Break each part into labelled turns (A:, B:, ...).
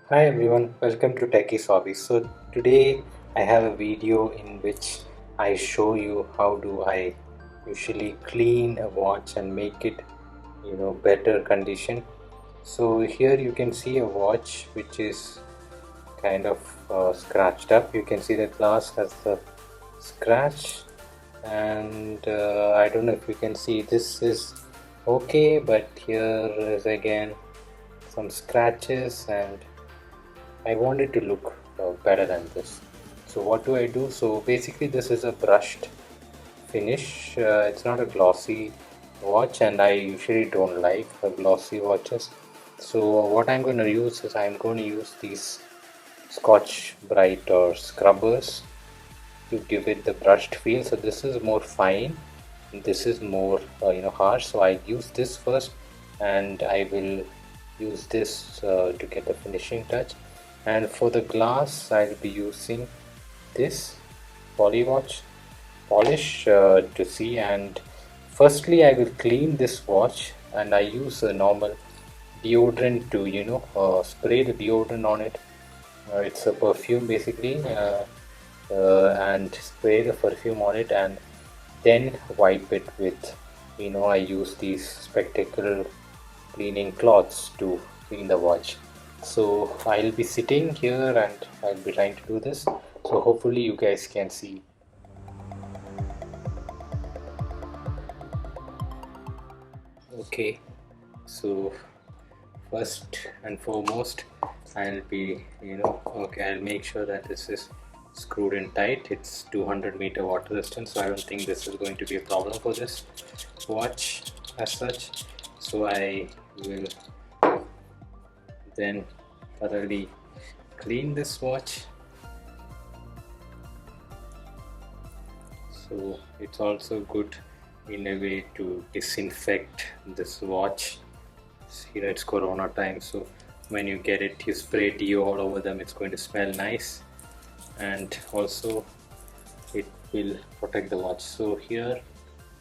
A: Hi everyone, welcome to Techie Hobbies. So today I have a video in which I show you how do I usually clean a watch and make it better condition. So here you can see a watch which is kind of scratched up. You can see the glass has the scratch, and I don't know if you can see, this is okay, but here is again some scratches, and I want it to look better than this. So what do I do? So basically this is a brushed finish. It's not a glossy watch, and I usually don't like glossy watches. So what I'm going to use is I'm going to use these Scotch Brite or scrubbers to give it the brushed feel. So this is more fine, this is more harsh. So I use this first, and I will use this to get the finishing touch. And for the glass I'll be using this Polywatch polish to see. And firstly I will clean this watch, and I use a normal deodorant to spray the deodorant on it. It's a perfume basically, and spray the perfume on it, and then wipe it with, I use these spectacle cleaning cloths to clean the watch. So I'll be sitting here and I'll be trying to do this, so hopefully you guys can see. Okay, so first and foremost I'll be I'll make sure that this is screwed in tight. It's 200-meter water resistance, so I don't think this is going to be a problem for this watch as such. So I will then thoroughly clean this watch. So it's also good in a way to disinfect this watch. It's corona time, so when you get it, you spray deo all over them. It's going to smell nice, and also it will protect the watch. So here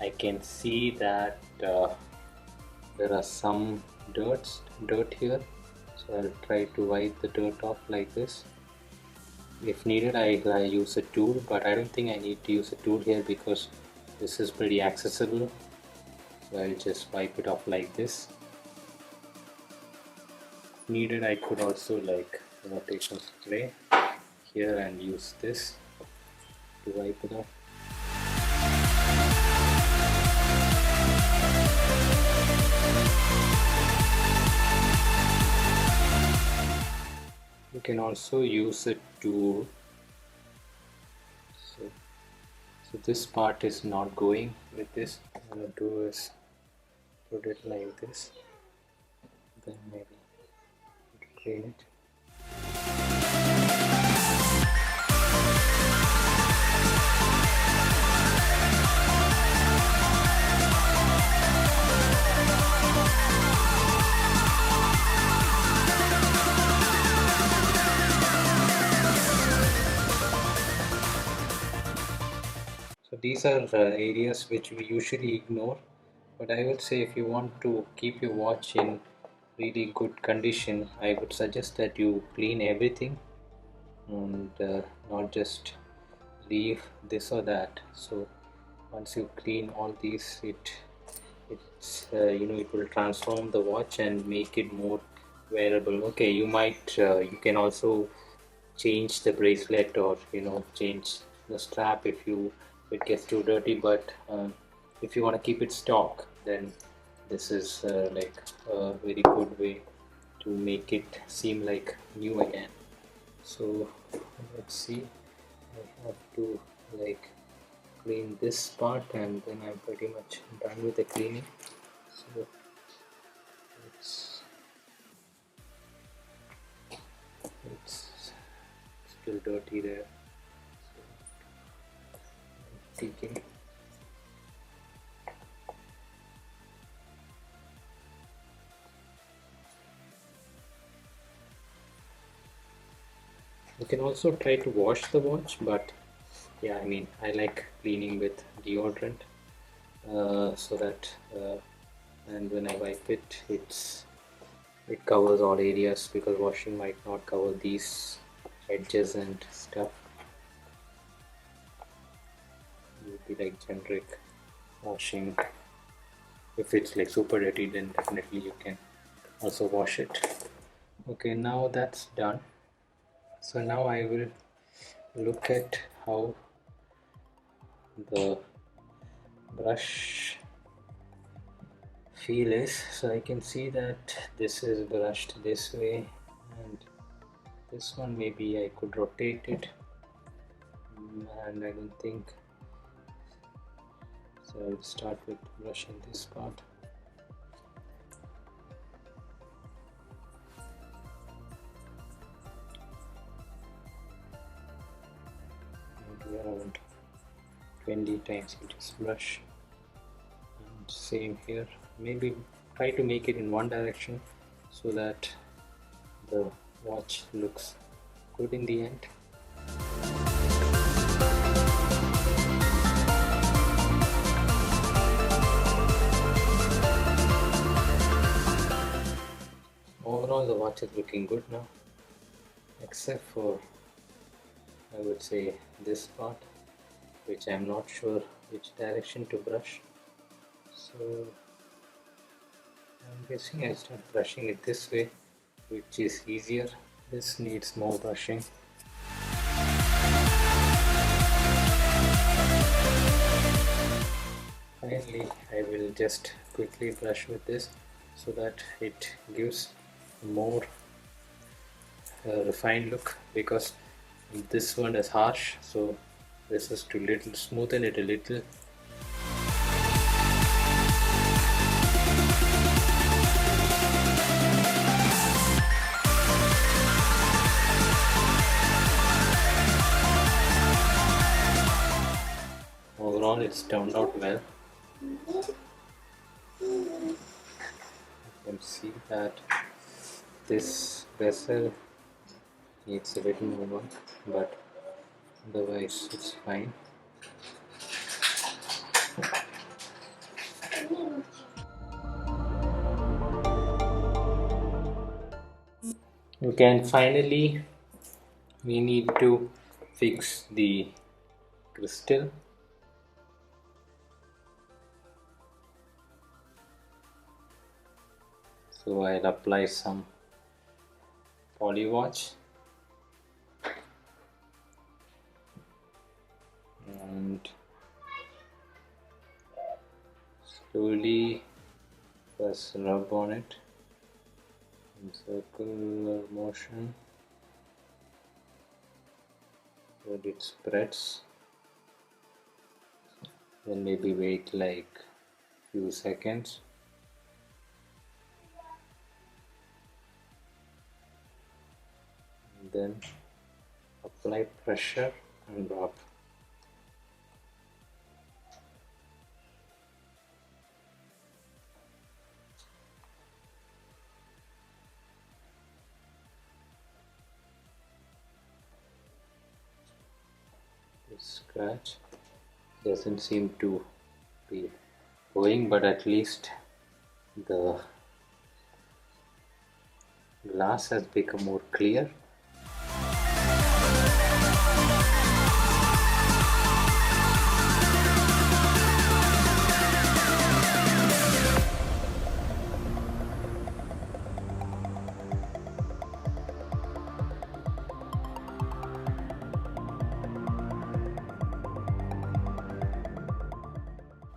A: I can see that there are some dirt here, so I'll try to wipe the dirt off like this. If needed, I use a tool, but I don't think I need to use a tool here because this is pretty accessible. So I'll just wipe it off like this. If needed, I could also take some spray here and use this to wipe it off. You can also use a tool. So this part is not going with this. What I'm going to do is put it like this, then maybe clean it. So these are areas which we usually ignore, but I would say if you want to keep your watch in really good condition, I would suggest that you clean everything, and not just leave this or that. So once you clean all these, it will transform the watch and make it more wearable. Okay, you can also change the bracelet, or change the strap if it gets too dirty, but if you want to keep it stock, then this is like a very good way to make it seem like new again. So let's see, I have to clean this part, and then I'm pretty much done with the cleaning. So it's still dirty there, so taking. You can also try to wash the watch, but yeah, I mean, I like cleaning with deodorant, so that and when I wipe it, it's it covers all areas, because washing might not cover these edges and stuff. It would be like generic washing. If it's like super dirty, then definitely you can also wash it. Okay, now that's done. So now I will look at how the brush feel is. So I can see that this is brushed this way, and this one maybe I could rotate it, and I don't think so. I'll start with brushing this part. Maybe around 20 times you just brush, and same here. Maybe try to make it in one direction so that the watch looks good in the end. Overall the watch is looking good now, except for, I would say, this part, which I'm not sure which direction to brush. So I'm guessing I start brushing it this way, which is easier. This needs more brushing. Finally, I will just quickly brush with this so that it gives a more refined look, because this one is harsh, so this is to little smoothen it a little. Overall it's turned out well. You can see that this bezel needs a little more work, but otherwise it's fine. Okay, and finally we need to fix the crystal. So I'll apply some Polywatch and slowly first rub on it in circular motion so that it spreads. Then maybe wait like few seconds. And then apply pressure and rub. This scratch doesn't seem to be going, but at least the glass has become more clear.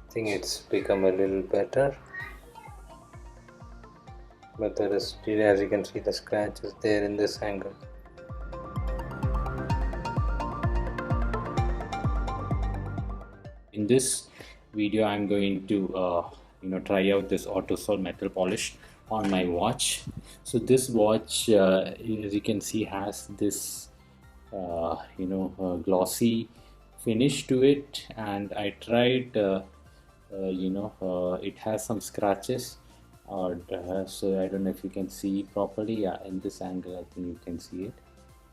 A: I think it's become a little better, but there is still, as you can see, the scratch is there in this angle. In this video I'm going to try out this Autosol metal polish on my watch. So this watch, as you can see, has this glossy finish to it, and I tried it has some scratches, so I don't know if you can see properly. Yeah, in this angle I think you can see it.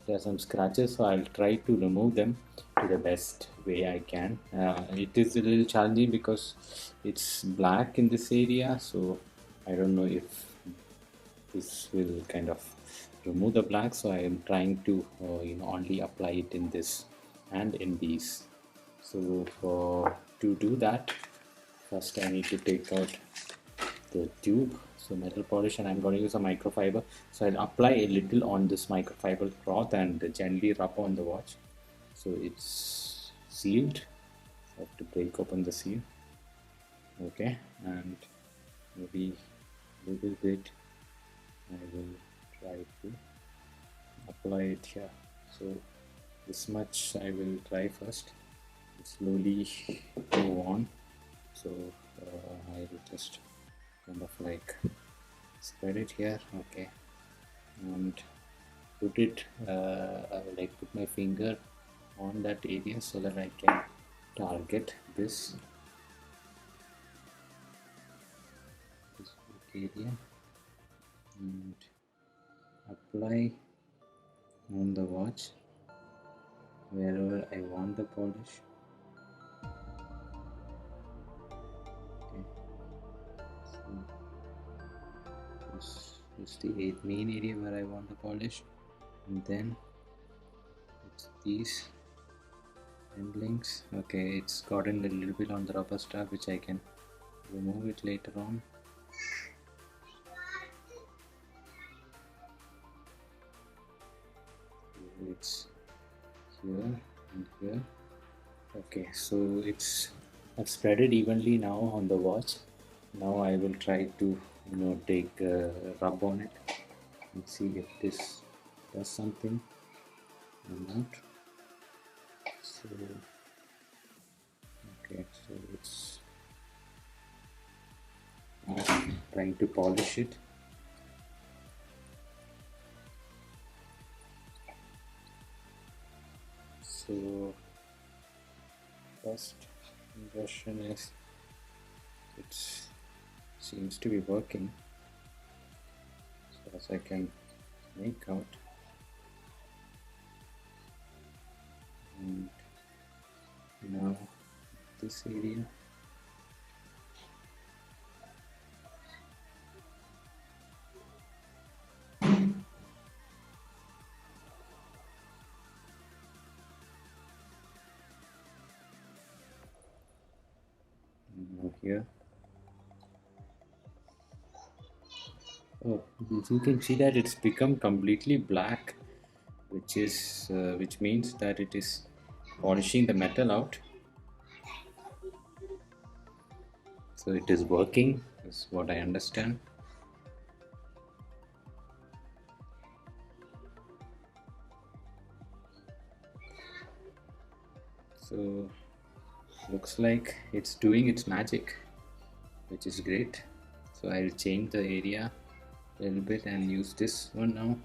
A: There are some scratches, so I'll try to remove them to the best way I can. It is a little challenging because it's black in this area, so I don't know if this will kind of remove the black, so I am trying to only apply it in this and in these. So to do that, first I need to take out the tube, so metal polish, and I'm going to use a microfiber. So I'll apply a little on this microfiber cloth and gently rub on the watch so it's sealed. I have to break open the seal. Okay, and maybe a little bit I will try to apply it here. So this much I will try first, slowly go on. So I will just kind of like spread it here. Okay, and put it like put my finger on that area so that I can target this area and apply on the watch wherever I want the polish. Okay, so this is the main area where I want the polish, and then it's these end links. Okay, it's gotten a little bit on the rubber strap, which I can remove it later on. It's here and here. Okay, so I've spread it evenly now on the watch. Now I will try to take rub on it and see if this does something or not. So okay, so it's trying to polish it. So first impression is it seems to be working, so as I can make out. And now this area, here. Oh, you can see that it's become completely black, which means that it is polishing the metal out. So it is working, is what I understand. So looks like it's doing its magic, which is great. So I'll change the area a little bit and use this one now.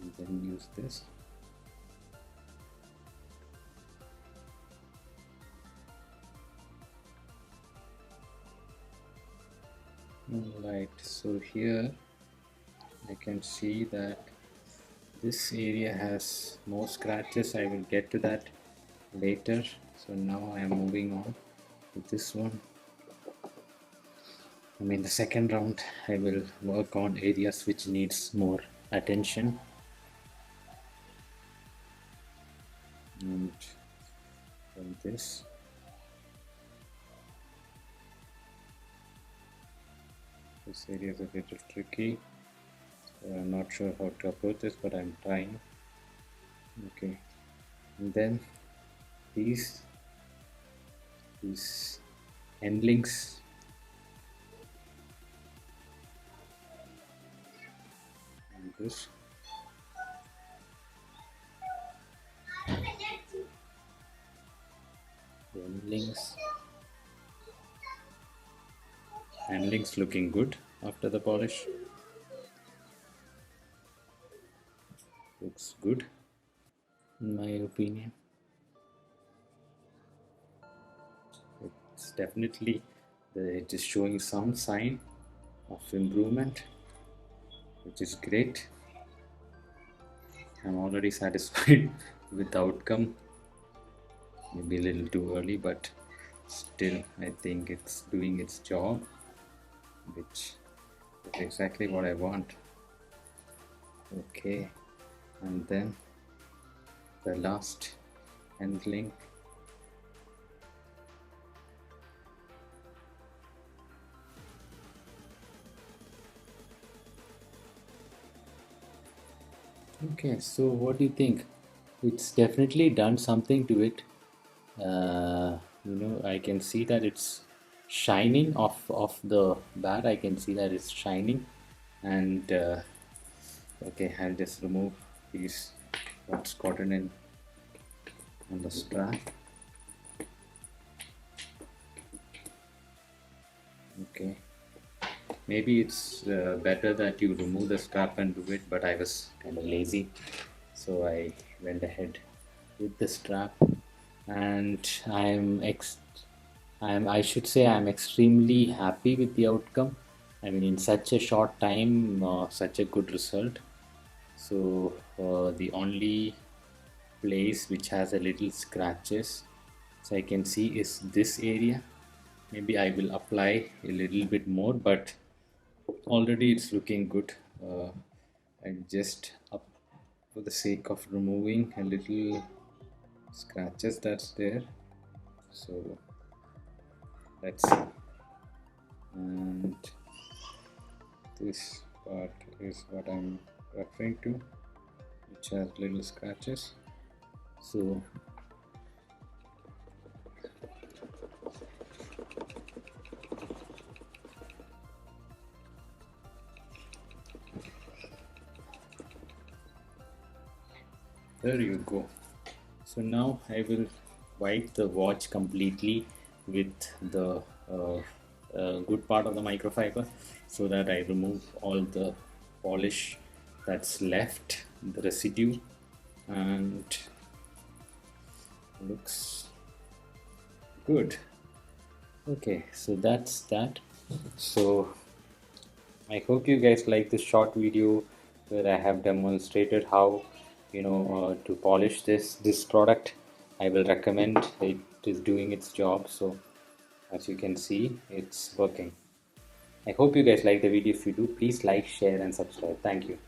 A: And then use this. Alright, so here I can see that this area has more scratches. I will get to that later. So now I am moving on to this one. I mean, the second round I will work on areas which needs more attention. And from this, area is a little tricky. So I'm not sure how to approach this, but I'm trying. Okay, and then these end links, and this. End links looking good after the polish. Looks good in my opinion. It's definitely it is showing some sign of improvement, which is great. I'm already satisfied with the outcome. maybe a little too early, but still I think it's doing its job, which is exactly what I want. Okay, and then the last handling. Okay, so what do you think? It's definitely done something to it. I can see that it's shining off the bat. I can see that it's shining, and okay, I'll just remove these what's gotten in on the strap. Okay, maybe it's better that you remove the strap and do it, but I was kind of lazy, so I went ahead with the strap, and I should say I'm extremely happy with the outcome. I mean, in such a short time, such a good result. So the only place which has a little scratches, so I can see, is this area. Maybe I will apply a little bit more, but already it's looking good. I just up for the sake of removing a little scratches that's there. So let's see. And this part is what I'm referring to, which has little scratches. So there you go. So now I will wipe the watch completely with the good part of the microfiber, so that I remove all the polish that's left, the residue, and looks good. Okay, so that's that. So I hope you guys like this short video where I have demonstrated how to polish this product. I will recommend. It is doing its job. So as you can see, it's working. I hope you guys like the video. If you do, please like, share and subscribe. Thank you.